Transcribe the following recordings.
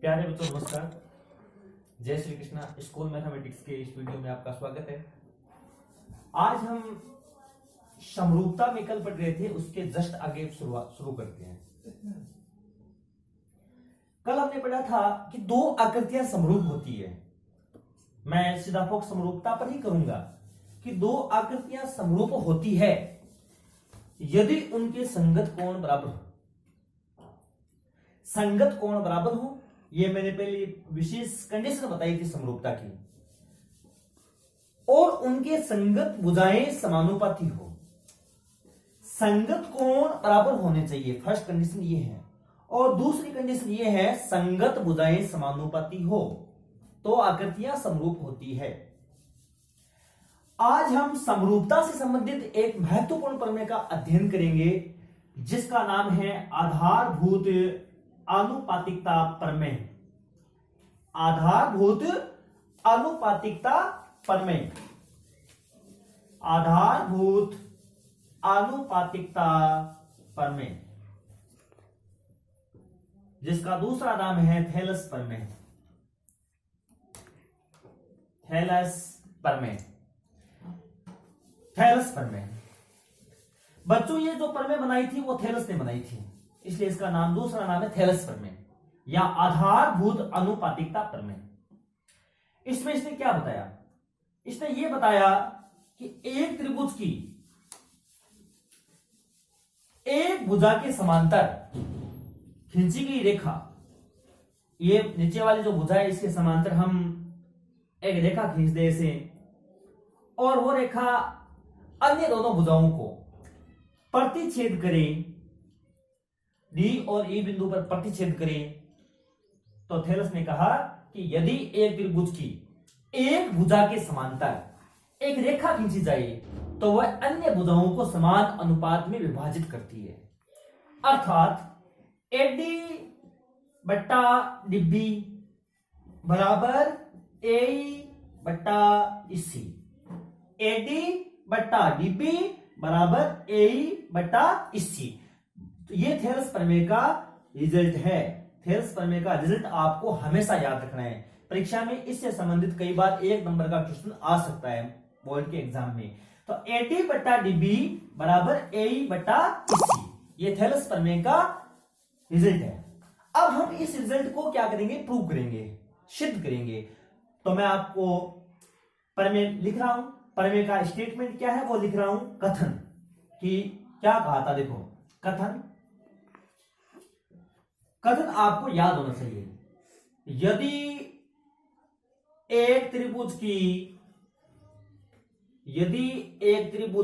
प्यारे बच्चों नमस्कार। जय श्री कृष्णा। स्कूल मैथमेटिक्स के इस वीडियो में आपका स्वागत है। आज हम समरूपता में कल पढ़ रहे थे, उसके जस्ट आगे शुरू करते हैं। कल हमने पढ़ा था कि दो आकृतियां समरूप होती है। मैं सीधा फोकस समरूपता पर ही करूंगा कि दो आकृतियां समरूप होती है यदि उनके संगत कोण बराबर हो। संगत कोण बराबर हो, ये मैंने पहले विशेष कंडीशन बताई थी समरूपता की, और उनके संगत भुजाएं समानुपाती हो। संगत कोण बराबर होने चाहिए, फर्स्ट कंडीशन ये है। और दूसरी कंडीशन ये है संगत भुजाएं समानुपाती हो तो आकृतियां समरूप होती है। आज हम समरूपता से संबंधित एक महत्वपूर्ण प्रमेय का अध्ययन करेंगे जिसका नाम है आधारभूत आनुपातिकता प्रमेय। आधारभूत आनुपातिकता प्रमेय। आधारभूत आनुपातिकता प्रमेय, जिसका दूसरा नाम है थेलस प्रमेय। थेलस प्रमेय। थेलस प्रमेय बच्चों, ये जो प्रमेय बनाई थी वो थेलस ने बनाई थी, इसलिए इसका नाम दूसरा नाम है थेलस प्रमेय या आधारभूत आनुपातिकता प्रमेय। इसमें इसने क्या बताया? इसने ये बताया कि एक त्रिभुज की एक भुजा के समांतर खींची गई रेखा, ये नीचे वाली जो भुजा है इसके समांतर हम एक रेखा खींच दे इसे, और वो रेखा अन्य दोनों भुजाओं को प्रतिच्छेद करे, डी और ई बिंदु पर प्रतिच्छेद करे, तो थेलस ने कहा कि यदि एक त्रिभुज की एक भुजा के समांतर एक रेखा खींची जाए तो वह अन्य भुजाओं को समान अनुपात में विभाजित करती है। अर्थात एडी बट्टा डिब्बी बराबर एई बट्टा इसी। एडी बट्टा डिब्बी बराबर एई बट्टा इसी। तो ये थेलस प्रमेय का रिजल्ट है। थेलस प्रमेय का रिजल्ट आपको हमेशा याद रखना है। परीक्षा में इससे संबंधित कई बार एक नंबर का क्वेश्चन आ सकता है बोर्ड के एग्जाम में। तो एडी बट्टा डीबी बराबर एई बट्टा इसी, ये थेलस प्रमेय का रिजल्ट है। अब हम इस रिजल्ट को क्या करेंगे? प्रूव करेंगे, सिद्ध करेंगे। तो मैं आपको प्रमेय लिख रहा हूं। प्रमेय का स्टेटमेंट क्या है वो लिख रहा हूं, कथन। कि क्या कहा था, देखो कथन। कथन आपको याद होना चाहिए। यदि एक त्रिभुज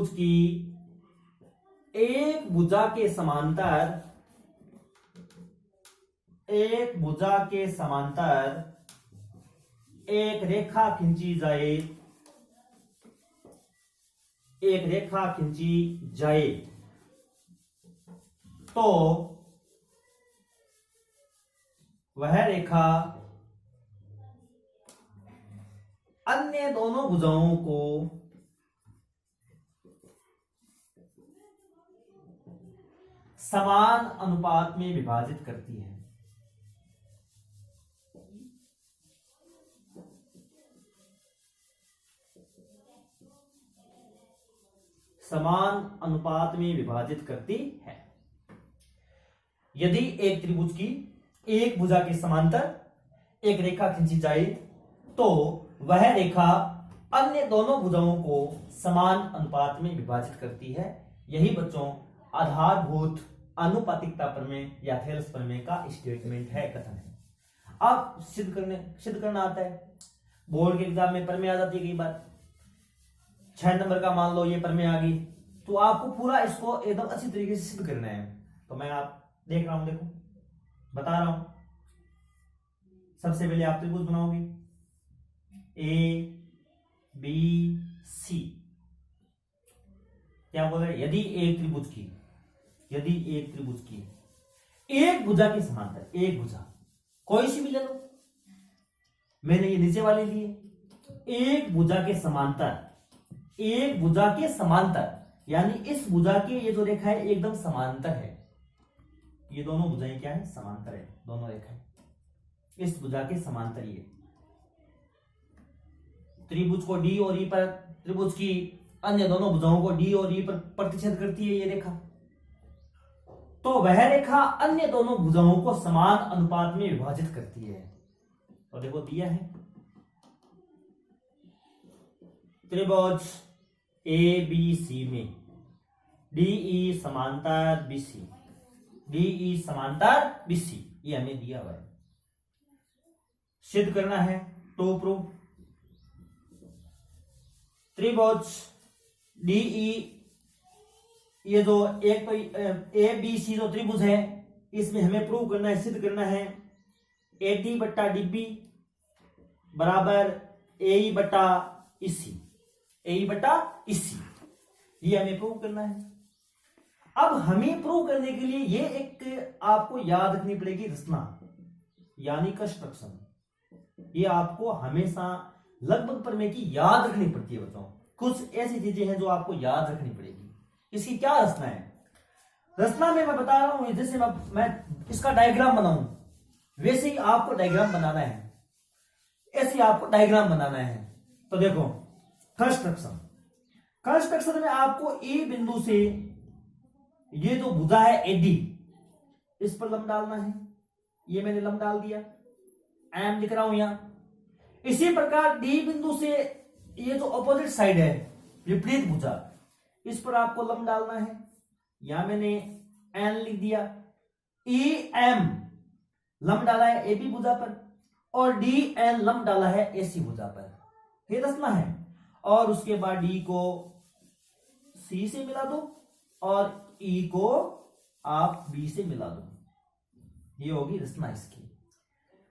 की एक भुजा के समांतर एक रेखा खींची जाए तो वह रेखा अन्य दोनों भुजाओं को समान अनुपात में विभाजित करती है। समान अनुपात में विभाजित करती है। यदि एक त्रिभुज की एक भुजा के समांतर एक रेखा खींची जाए तो वह रेखा अन्य दोनों भुजाओं को समान अनुपात में विभाजित करती है। यही बच्चों आधारभूत आनुपातिकता प्रमेय या थेलस प्रमेय का स्टेटमेंट है, कथन है। अब सिद्ध करना आता है। बोर्ड के एग्जाम में प्रमेय आ जाती है कई बार। 6 नंबर का मान लो ये प्रमेय आ गई, तो आपको पूरा इसको एकदम अच्छी तरीके से सिद्ध करना है। तो मैं आप देख रहा हूं, देखो बता रहा हूं। सबसे पहले आप त्रिभुज बनाओगे ए बी सी। क्या बोल रहे? यदि एक त्रिभुज की एक भुजा के समांतर, एक भुजा कोई सी भी ले लो, मैंने ये नीचे वाली ली है। एक भुजा के समांतर यानी इस भुजा के ये जो रेखा है एकदम समांतर है। ये दोनों भुजाएं क्या है? समांतर है, दोनों रेखाएं। इस भुजा के समांतर ये त्रिभुज को डी और ई पर, त्रिभुज की अन्य दोनों भुजाओं को डी और ई पर प्रतिच्छेद करती है ये रेखा, तो वह रेखा अन्य दोनों भुजाओं को समान अनुपात में विभाजित करती है। तो देखो दिया है त्रिभुज ए बी सी में डीई समांतर बीसी, डीई समांतर बीसी, ये हमें दिया हुआ है, सिद्ध करना है टू प्रूव। त्रिभुज डीई, ये जो एक तो ए बी सी जो त्रिभुज है इसमें हमें प्रूव करना है, सिद्ध करना है ए डी बट्टा डी बी बराबर ए बट्टा इसी, ए बट्टा इसी, ये हमें प्रूव करना है। अब हमें प्रूव करने के लिए ये एक आपको याद रखनी पड़ेगी रचना, यानी कंस्ट्रक्शन। ये आपको हमेशा लगभग प्रमेय की याद रखनी पड़ती है बच्चों। कुछ ऐसी चीजें हैं जो आपको याद रखनी पड़ेगी। इसकी क्या रचना है? रचना में मैं बता रहा हूं, जैसे मैं इसका डायग्राम बनाऊं वैसे ही आपको डायग्राम बनाना है, ऐसे ही आपको डायग्राम बनाना है। तो देखो कंस्ट्रक्शन, कंस्ट्रक्शन में आपको ए बिंदु से ये जो भुजा है एडी, इस पर लंब डालना है। ये मैंने लंब डाल दिया, एम लिख रहा हूं यहां। इसी प्रकार डी बिंदु से ये जो अपोजिट साइड है विपरीत भुजा, इस पर आपको लंब डालना है। यहां मैंने एन लिख दिया। ई एम लंब डाला है ए बी भुजा पर और डी एन लंब डाला है एसी भुजा पर। ये रचना है। और उसके बाद डी को सी से मिला दो और ई को आप बी से मिला दो, ये होगी रचना इसकी।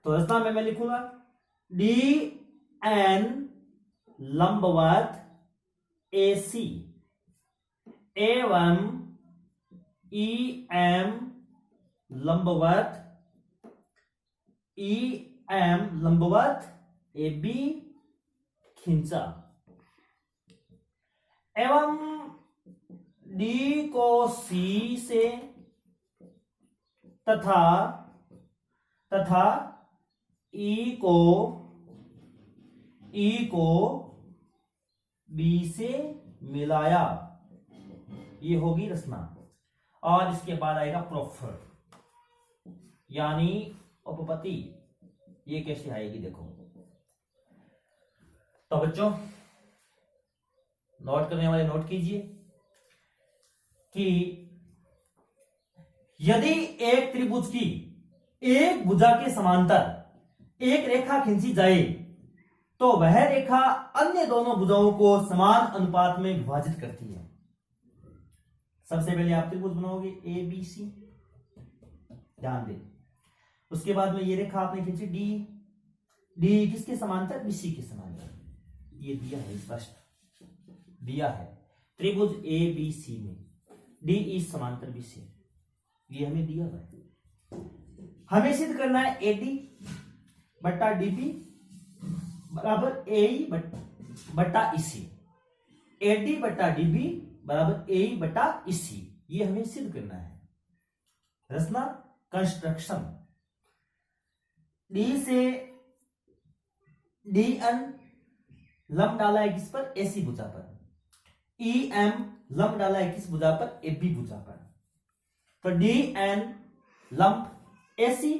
तो रचना में मैं लिखूंगा डी एन लंबवत ए सी एवं ई एम लंबवत ई एम लंबवत ए बी खींचा एवं डी को सी से तथा ई को बी से मिलाया, ये होगी रचना। और इसके बाद आएगा प्रूफ, यानी उपपत्ति। ये कैसे आएगी देखो। तो बच्चों नोट करने वाले नोट कीजिए कि यदि एक त्रिभुज की एक भुजा के समांतर एक रेखा खींची जाए तो वह रेखा अन्य दोनों भुजाओं को समान अनुपात में विभाजित करती है। सबसे पहले आप त्रिभुज बनाओगे ए बी सी, ध्यान दें। उसके बाद में ये रेखा आपने खींची डी, डी किसके समांतर? बीसी के समांतर। ये दिया है, स्पष्ट दिया है त्रिभुज ए बी सी में डी ई समांतर बीसी, ये हमें दिया हुआ है। हमें सिद्ध करना है ए डी बट्टा डी बी बराबर ए बट्टा इसी, ए डी बट्टा डी बी बराबर ए बट्टा इसी, ये हमें सिद्ध करना है। रचना कंस्ट्रक्शन, डी से डी एन लंब डाला है किस पर? एसी भुजा पर। ई एम लंब डाला है किस भुजा पर? ए बी भुजा पर। तो डी एन लंब एसी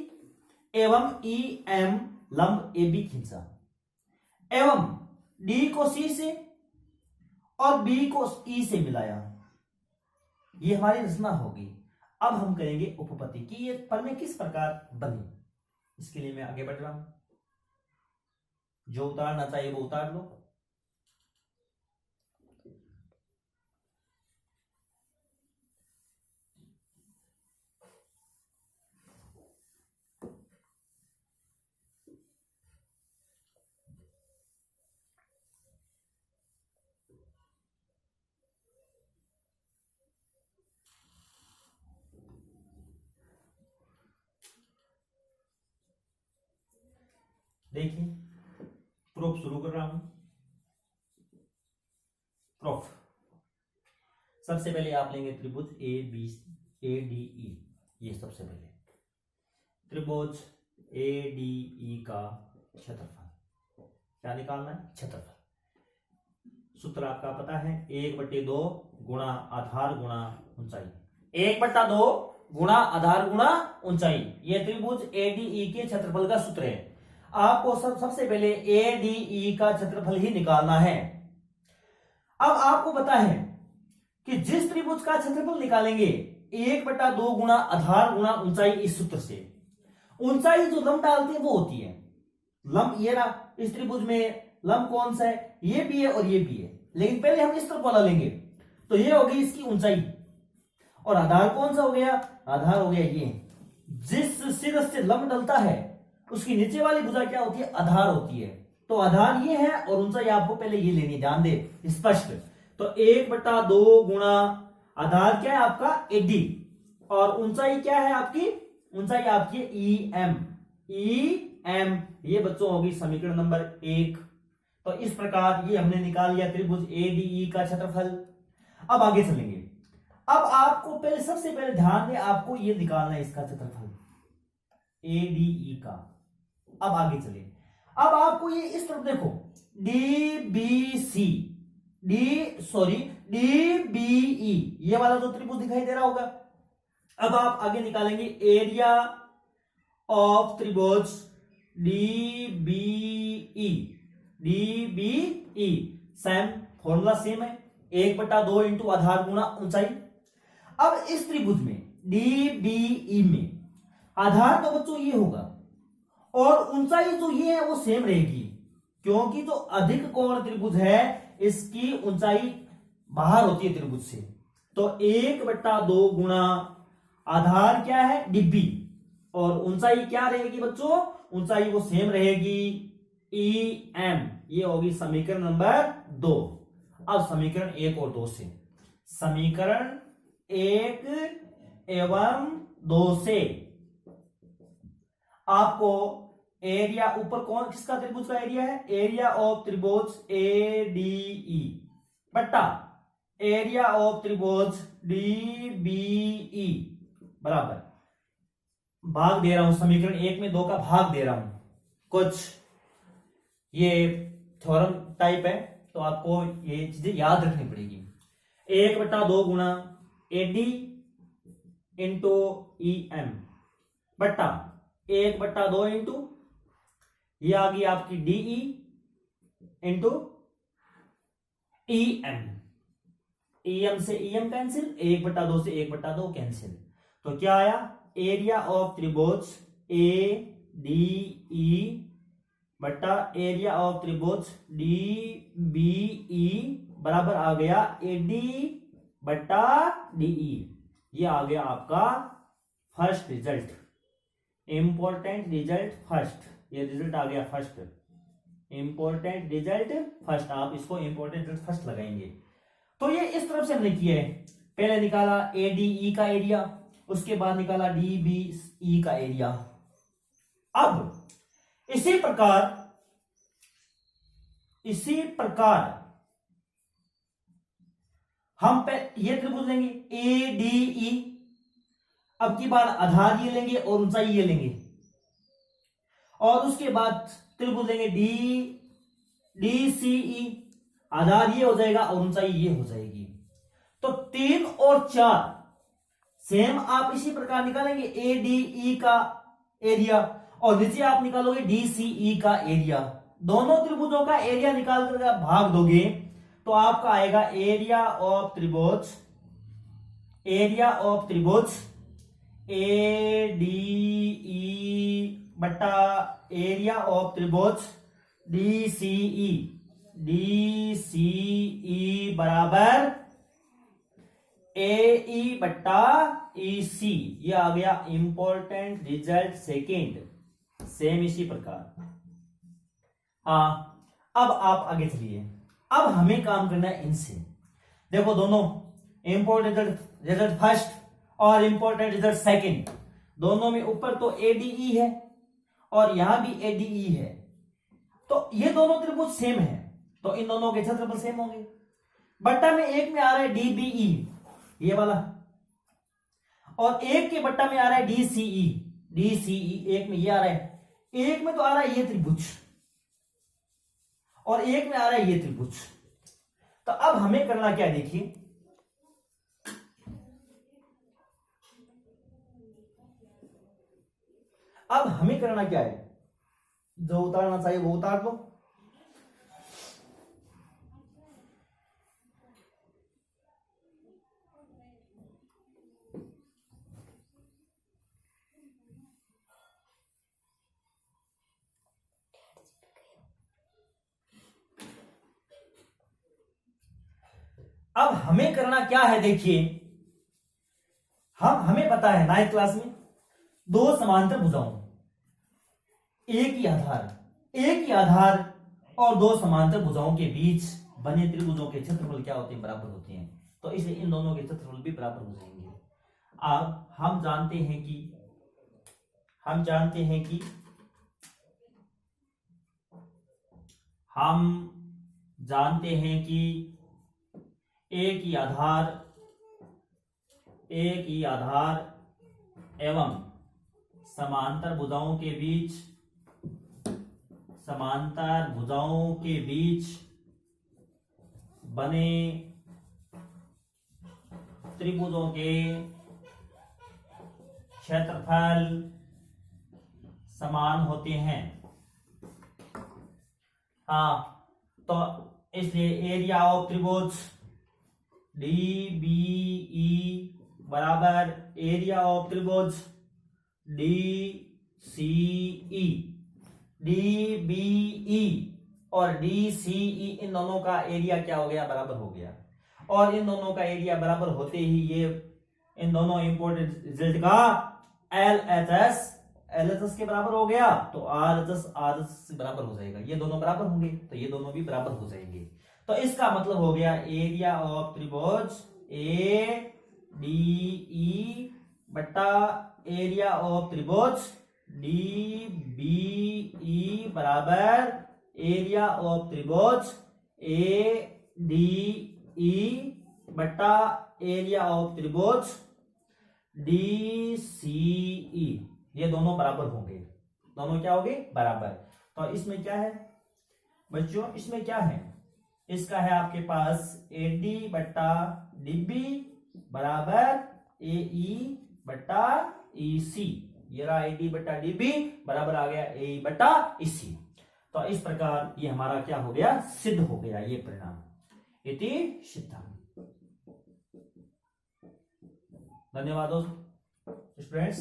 एवं ई एम लंब ए बी खींचा एवं डी को सी से और बी को ई से मिलाया, ये हमारी रचना होगी। अब हम करेंगे उपपत्ति की ये प्रमेय किस प्रकार बनी, इसके लिए मैं आगे बढ़ रहा हूं। जो उतारना चाहिए वो उतार लो। देखिए प्रूफ शुरू कर रहा हूं। प्रूफ सबसे पहले आप लेंगे त्रिभुज A B A D E, ये सबसे पहले त्रिभुज ADE का क्षेत्रफल। क्या निकालना है? क्षेत्रफल। सूत्र आपका पता है, 1/2 गुणा आधार गुणा ऊंचाई। 1/2 गुणा आधार गुणा ऊंचाई, ये त्रिभुज ADE के क्षेत्रफल का सूत्र है। आपको सबसे पहले ADE का क्षेत्रफल ही निकालना है। अब आपको पता है कि जिस त्रिभुज का क्षेत्रफल निकालेंगे 1/2 गुणा आधार गुणा ऊंचाई, इस सूत्र से ऊंचाई जो लंब डालते हैं वो होती है लंब। ये रहा, इस त्रिभुज में लंब कौन सा है? ये भी है और ये भी है, लेकिन पहले हम इस तरफ वाला लेंगे तो ये होगी इसकी ऊंचाई, और आधार कौन सा हो गया? आधार हो गया ये। जिस सिर से लंब डलता है उसकी नीचे वाली भुजा क्या होती है? आधार होती है। तो आधार ये है और ऊंचाई आपको पहले ये लेनी, ध्यान दे स्पष्ट। तो 1/2 गुणा आधार क्या है आपका? AD, और ऊंचाई क्या है आपकी? ऊंचाई आपकी EM। ये बच्चों होगी समीकरण नंबर 1। तो इस प्रकार ये हमने निकाल लिया त्रिभुज ADE का क्षेत्रफल। अब आगे चलेंगे। अब आपको पहले सबसे पहले ध्यान दें, आपको ये निकालना है इसका क्षेत्रफल ADE का। अब आगे चलिए। अब आपको ये इस तरफ देखो, DBE, ये वाला जो त्रिभुज दिखाई दे रहा होगा। अब आप आगे निकालेंगे एरिया ऑफ त्रिभुज DBE। सेम फॉर्मूला सेम है, 1/2 इंटू आधार गुणा ऊंचाई। अब इस त्रिभुज में DBE में आधार तो बच्चों ये होगा और ऊंचाई जो ये है वो सेम रहेगी, क्योंकि जो अधिक कोण त्रिभुज है इसकी ऊंचाई बाहर होती है त्रिभुज से। तो 1/2 गुणा आधार क्या है? DB, और ऊंचाई क्या रहेगी बच्चों? ऊंचाई वो सेम रहेगी EM। ये होगी समीकरण नंबर 2। अब समीकरण 1 और 2 से, समीकरण 1 एवं 2 से आपको एरिया, ऊपर कौन किसका त्रिभुज का एरिया है? एरिया ऑफ त्रिभुज ADE बट्टा एरिया ऑफ त्रिभुज DBE बराबर भाग दे रहा हूं, समीकरण 1 में 2 का भाग दे रहा हूं। कुछ ये थ्योरम टाइप है तो आपको ये चीजें याद रखनी पड़ेगी। 1/2 गुणा AD इंटू EM बट्टा 1/2 इंटू ये आ गई आपकी DE इंटू EM। EM से EM कैंसिल, 1/2 से 1/2 कैंसिल। तो क्या आया? एरिया ऑफ त्रिभुज ADE बट्टा एरिया ऑफ त्रिभुज DBE बराबर आ गया AD बट्टा DE। ये आ गया आपका first result, important result first. ये रिजल्ट आ गया फर्स्ट, इंपॉर्टेंट रिजल्ट फर्स्ट। आप इसको इंपॉर्टेंट रिजल्ट फर्स्ट लगाएंगे। तो ये इस तरफ से हमने किया है, पहले निकाला ADE का एरिया, उसके बाद निकाला DBE का एरिया। अब इसी प्रकार हम ये त्रिभुज लेंगे ADE, अब की बार आधार ये लेंगे और ऊंचाई ये लेंगे, और उसके बाद त्रिभुज लेंगे DCE, आधार ये हो जाएगा और ऊंचाई ये हो जाएगी। तो 3 और 4 सेम आप इसी प्रकार निकालेंगे, ADE का एरिया और नीचे आप निकालोगे DCE का एरिया। दोनों त्रिभुजों का एरिया निकाल कर भाग दोगे तो आपका आएगा एरिया ऑफ त्रिभुज ADE बट्टा एरिया ऑफ त्रिभुज DCE बराबर AE बट्टा EC। ये आ गया इंपॉर्टेंट रिजल्ट सेकेंड। सेम इसी प्रकार। हाँ, अब आप आगे चलिए। अब हमें काम करना है इनसे। देखो दोनों इंपॉर्टेंट रिजल्ट फर्स्ट और इंपॉर्टेंट रिजल्ट सेकेंड, दोनों में ऊपर तो ADE है और यहां भी ADE है। तो ये दोनों त्रिभुज सेम है तो इन दोनों के क्षेत्रफल सेम होंगे। बट्टा में एक में आ रहा है DBE ये वाला, और एक के बट्टा में आ रहा है DCE एक में ये आ रहा है। एक में तो आ रहा है ये त्रिभुज और एक में आ रहा है ये त्रिभुज। तो अब हमें करना क्या है, देखिए अब हमें करना क्या है, जो उतारना चाहिए वो उतार दो। अब हमें करना क्या है, देखिए हमें पता है 9th क्लास में दो समांतर भुजाओं, एक ही आधार और दो समांतर भुजाओं के बीच बने त्रिभुजों के क्षेत्रफल क्या होते हैं, बराबर होते हैं। तो इसलिए इन दोनों के क्षेत्रफल भी बराबर हो जाएंगे। अब हम जानते हैं कि हम जानते हैं कि एक ही आधार एवं समांतर भुजाओं के बीच बने त्रिभुजों के क्षेत्रफल समान होते हैं। हाँ, तो इसलिए एरिया ऑफ त्रिभुज DBE बराबर एरिया ऑफ त्रिभुज DCE। DBE और DCE इन दोनों का एरिया क्या हो गया, बराबर हो गया। और इन दोनों का एरिया बराबर होते ही ये इन दोनों इंपॉर्टेंट रिजल्ट का LHS के बराबर हो गया, तो RHS से बराबर हो जाएगा। ये दोनों बराबर होंगे तो ये दोनों भी बराबर हो जाएंगे। तो इसका मतलब हो गया एरिया ऑफ त्रिभुज ADE बटा एरिया ऑफ त्रिभुज DBE बराबर एरिया ऑफ त्रिभुज ADE बटा एरिया ऑफ त्रिभुज DCE। ये दोनों बराबर होंगे, दोनों क्या होंगे, बराबर। तो इसमें क्या है बच्चों, इसमें क्या है, इसका है आपके पास AD बटा DB बराबर AE बटा EC। ये रहा AD बटा DB बराबर आ गया AE बटा EC। तो इस प्रकार ये हमारा क्या हो गया, सिद्ध हो गया ये परिणाम, इति सिद्धम। धन्यवाद स्टूडेंट्स।